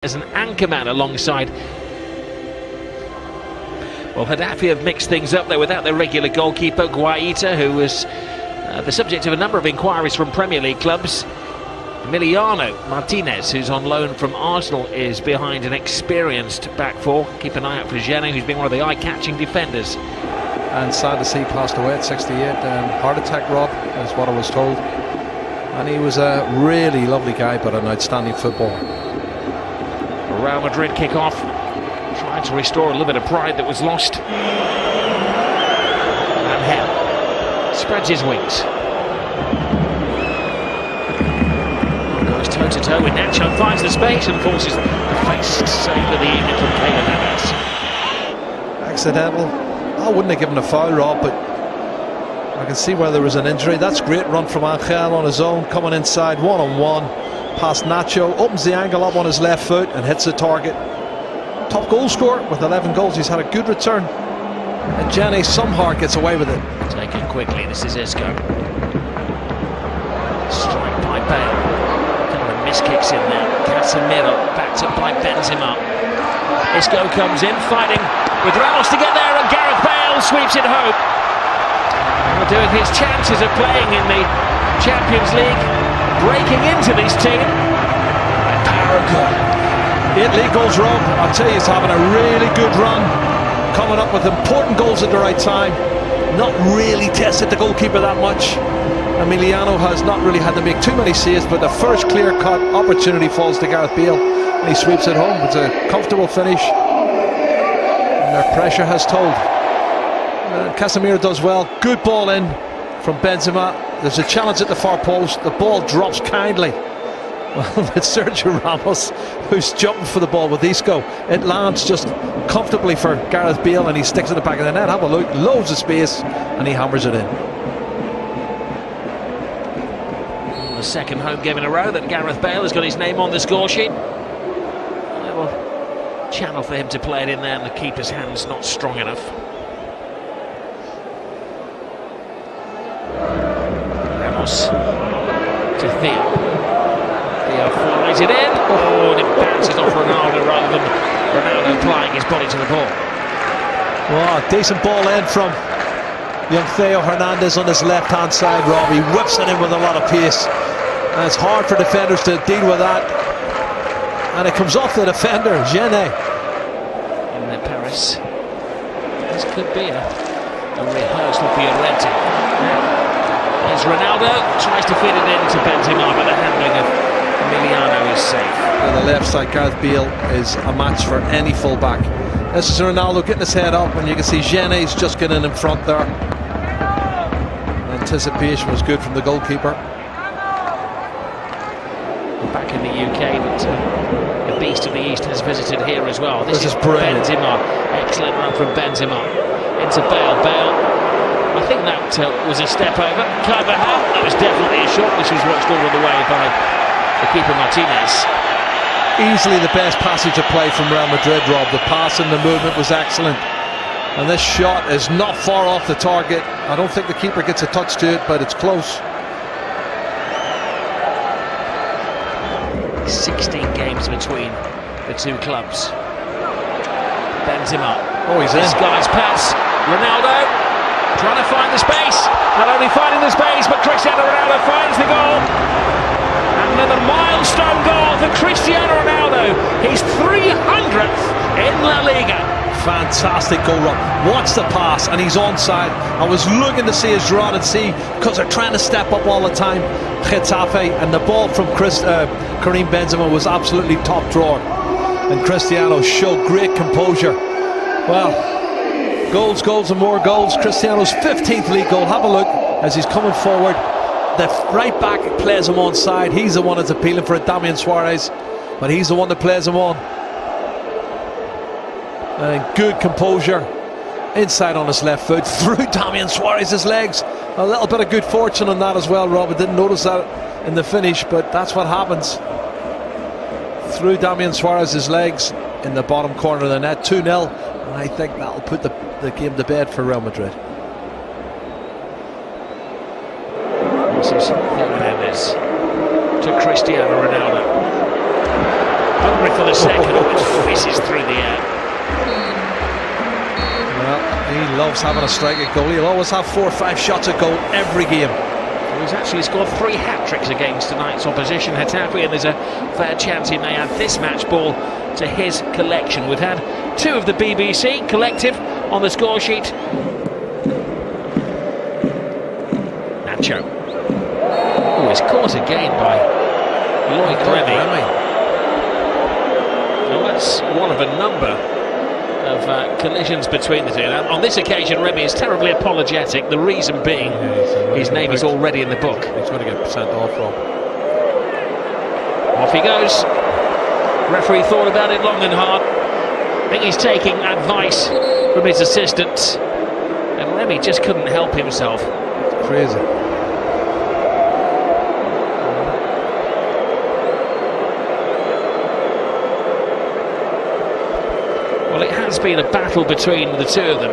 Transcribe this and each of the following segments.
as an anchorman alongside. Well, Getafe have mixed things up there without their regular goalkeeper, Wkhitafy, who was the subject of a number of inquiries from Premier League clubs. Emiliano Martinez, who's on loan from Arsenal, is behind an experienced back four. Keep an eye out for Getafe, who's been one of the eye-catching defenders. And sad to see he passed away at 68. Heart attack, Rob, is what I was told. And he was a really lovely guy, but an outstanding footballer. Real Madrid kick off, trying to restore a little bit of pride that was lost. Angel spreads his wings. Goes toe-to-toe with Nacho, finds the space and forces the face save of the evening from Keylor Navas. Accidental. I wouldn't have given a foul, Rob, but I can see where there was an injury. That's great run from Angel on his own, coming inside one-on-one. Past Nacho, opens the angle up on his left foot and hits the target. Top goal scorer with 11 goals. He's had a good return. And Jenny somehow gets away with it. Taken quickly, this is Isco. Strike by Bale. Couple of miss kicks in there. Casemiro backed up by Benzema. Isco comes in, fighting with Ramos to get there, and Gareth Bale sweeps it home. Doing his chances of playing in the Champions League, breaking into this team. 8 league goals, Rob. I'll tell you, he's having a really good run, coming up with important goals at the right time. Not really tested the goalkeeper that much. Emiliano has not really had to make too many saves, but the first clear-cut opportunity falls to Gareth Bale, and he sweeps it home. It's a comfortable finish, and their pressure has told. Casemiro does well. Good ball in from Benzema. There's a challenge at the far post. The ball drops kindly. Well, it's Sergio Ramos who's jumping for the ball with Isco. It lands just comfortably for Gareth Bale, and he sticks at the back of the net. Have a look, loads of space, and he hammers it in. The second home game in a row that Gareth Bale has got his name on the score sheet. A little channel for him to play it in there, and the keeper's hand's not strong enough. Ramos to Theo. Theo flies it in. Oh, and it bounces off Ronaldo rather than Ronaldo applying his body to the ball. Wow, decent ball in from young Theo Hernandez on his left-hand side, Rob. He whips it in with a lot of pace. And it's hard for defenders to deal with that. And it comes off the defender, Gene. In the Paris. This could be a rehearsal for Llorente. As Ronaldo tries to fit it into Benzema, but the handling of Emiliano is safe. On the left side, Gareth Bale is a match for any fullback. This is Ronaldo getting his head up, and you can see Gene's just getting in front there. Anticipation was good from the goalkeeper. Back in the UK, but the beast of the East has visited here as well. This is brilliant. Benzema, excellent run from Benzema into Bale. Bale, I think that was a step over. Carvajal, that was definitely a shot. This was watched all the way by the keeper Martinez. Easily the best passage of play from Real Madrid, Rob. The pass and the movement was excellent. And this shot is not far off the target. I don't think the keeper gets a touch to it, but it's close. 16 games between the two clubs. Benzema. Oh, he's in. This guy's pass. Ronaldo trying to find the space. Not only finding the space, but Cristiano Ronaldo finds the goal. Another milestone goal for Cristiano Ronaldo. His 300th in La Liga. Fantastic goal, Rob. Watch the pass, and he's onside. I was looking to see his rod and see, because they're trying to step up all the time, Getafe, and the ball from Karim Benzema was absolutely top drawer. And Cristiano showed great composure. Well, goals, goals, and more goals. Cristiano's 15th league goal. Have a look as he's coming forward. The right back plays him onside. He's the one that's appealing for it, Damian Suarez, but he's the one that plays him on. And good composure inside on his left foot through Damian Suarez's legs. A little bit of good fortune on that as well, Rob. I didn't notice that in the finish, but that's what happens. Through Damian Suarez's legs in the bottom corner of the net. 2-0, and I think that'll put the game to bed for Real Madrid. This is Hernandez to Cristiano Ronaldo. Hungry for for the second. It whizzes through the air. Well, he loves having a strike at goal. He'll always have 4 or 5 shots at goal every game. He's actually scored 3 hat-tricks against tonight's opposition, Getafe, and there's a fair chance he may add this match ball to his collection. We've had 2 of the BBC collective on the score sheet. Nacho. Oh, he's caught again by Loic Remy. Well, that's one of a number of collisions between the two. Now, on this occasion, Remy is terribly apologetic, the reason being his name is already in the book. He's going to get sent off, Rob. Off he goes. Referee thought about it long and hard. I think he's taking advice from his assistant, and Remy just couldn't help himself. It's crazy. Well, it has been a battle between the two of them.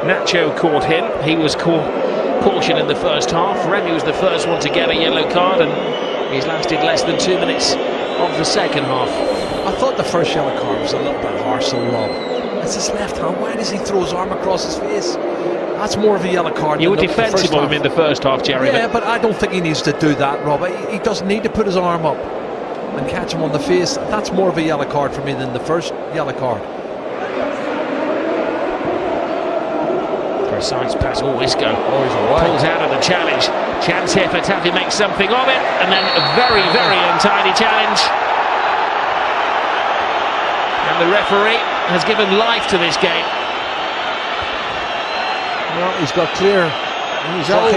Nacho caught him. He was cautioned in the first half. Remy was the first one to get a yellow card, and he's lasted less than 2 minutes of the second half. I thought the first yellow card was a little bit harsh, though, Rob. It's his left hand. Why does he throw his arm across his face? That's more of a yellow card. You were defensive of him in the first half, Jerry. Yeah, but I don't think he needs to do that, Rob. He doesn't need to put his arm up and catch him on the face. That's more of a yellow card for me than the first yellow card. Precise pass. Oh, Isco pulls out of the challenge. Chance here for Taffy, makes something of it, and then a very, very untidy challenge. And the referee has given life to this game. Well, he's got clear.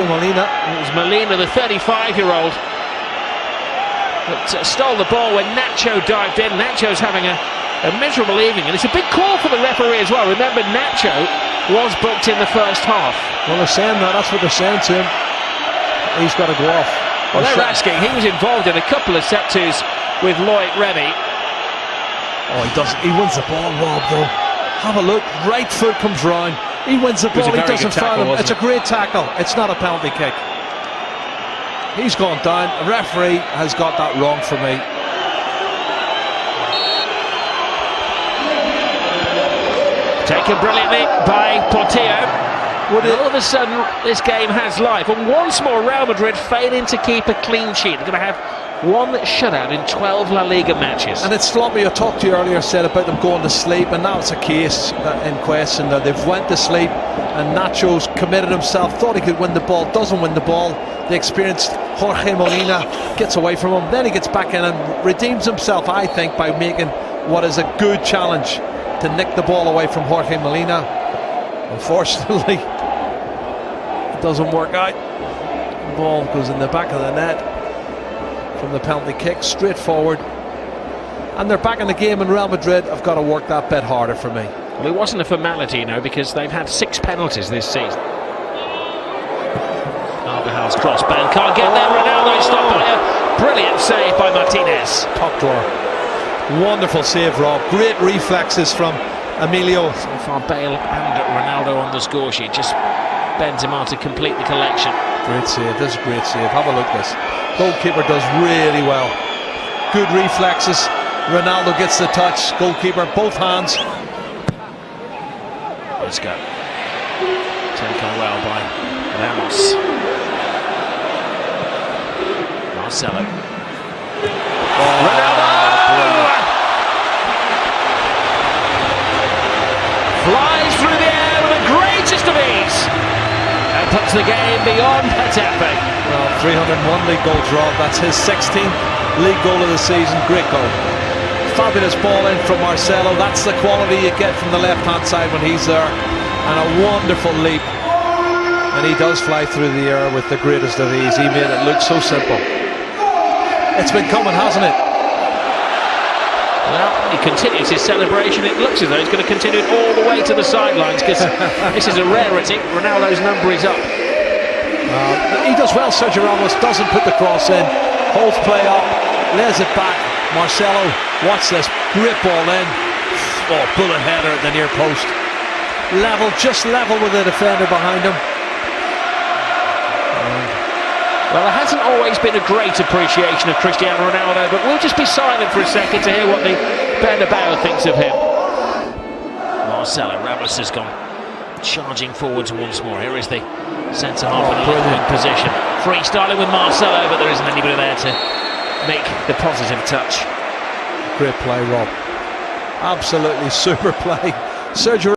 Molina. It was Molina, the 35-year-old, that stole the ball when Nacho dived in. Nacho's having a miserable evening, and it's a big call for the referee as well. Remember, Nacho was booked in the first half. Well, they're saying that. That's what they're saying to him. He's got to go off. Well, they're asking. He was involved in a couple of set-twos with Loic Remy. Oh, he doesn't. He wins the ball, Rob, though. Have a look. Right foot comes round. He wins the ball. He doesn't foul him. It's a great tackle. It's not a penalty kick. He's gone down. The referee has got that wrong for me. Taken brilliantly by Portillo. All of a sudden, this game has life. And once more, Real Madrid failing to keep a clean sheet. They're going to have 1 shutout in 12 La Liga matches. And it's sloppy. I talked to you earlier, said about them going to sleep, and now it's a case in question that they've went to sleep, and Nacho's committed himself, thought he could win the ball, doesn't win the ball. The experienced Jorge Molina gets away from him, then he gets back in and redeems himself, I think, by making what is a good challenge to nick the ball away from Jorge Molina. Unfortunately, it doesn't work out. The ball goes in the back of the net from the penalty kick, straight forward. And they're back in the game, and Real Madrid have got to work that bit harder for me. Well, it wasn't a formality, you know, because they've had 6 penalties this season. Carvajal's cross, Bale can't get there. Ronaldo is stopped by a brilliant save by Martinez. Top drawer. Wonderful save, Rob. Great reflexes from Emilio. So far, Bale and Ronaldo on the score sheet. Just Benzema to complete the collection. Great save. This is a great save. Have a look at this. Goalkeeper does really well. Good reflexes. Ronaldo gets the touch. Goalkeeper, both hands. Let's go. Taken well by Ramos. Marcelo. Ronaldo! Flies through the air with the greatest of ease and puts the game beyond Getafe. Well, 301 league goals, Rob. That's his 16th league goal of the season. Great goal. Fabulous ball in from Marcelo. That's the quality you get from the left-hand side when he's there. And a wonderful leap. And he does fly through the air with the greatest of ease. He made it look so simple. It's been coming, hasn't it? Well, he continues his celebration. It looks as though he's going to continue it all the way to the sidelines, because this is a rarity. Ronaldo's number is up. He does well. Sergio Ramos doesn't put the cross in. Holds play up. Lays it back. Marcelo, watch this. Great ball in. Oh, bullet header at the near post. Level, just level with the defender behind him. Well, there hasn't always been a great appreciation of Cristiano Ronaldo, but we'll just be silent for a second to hear what the Bernabeu thinks of him. Marcelo, Ramos has gone charging forwards once more. Here is the centre-half in a brilliant position. Freestyling with Marcelo, but there isn't anybody there to make the positive touch. Great play, Rob. Absolutely super play. Sergio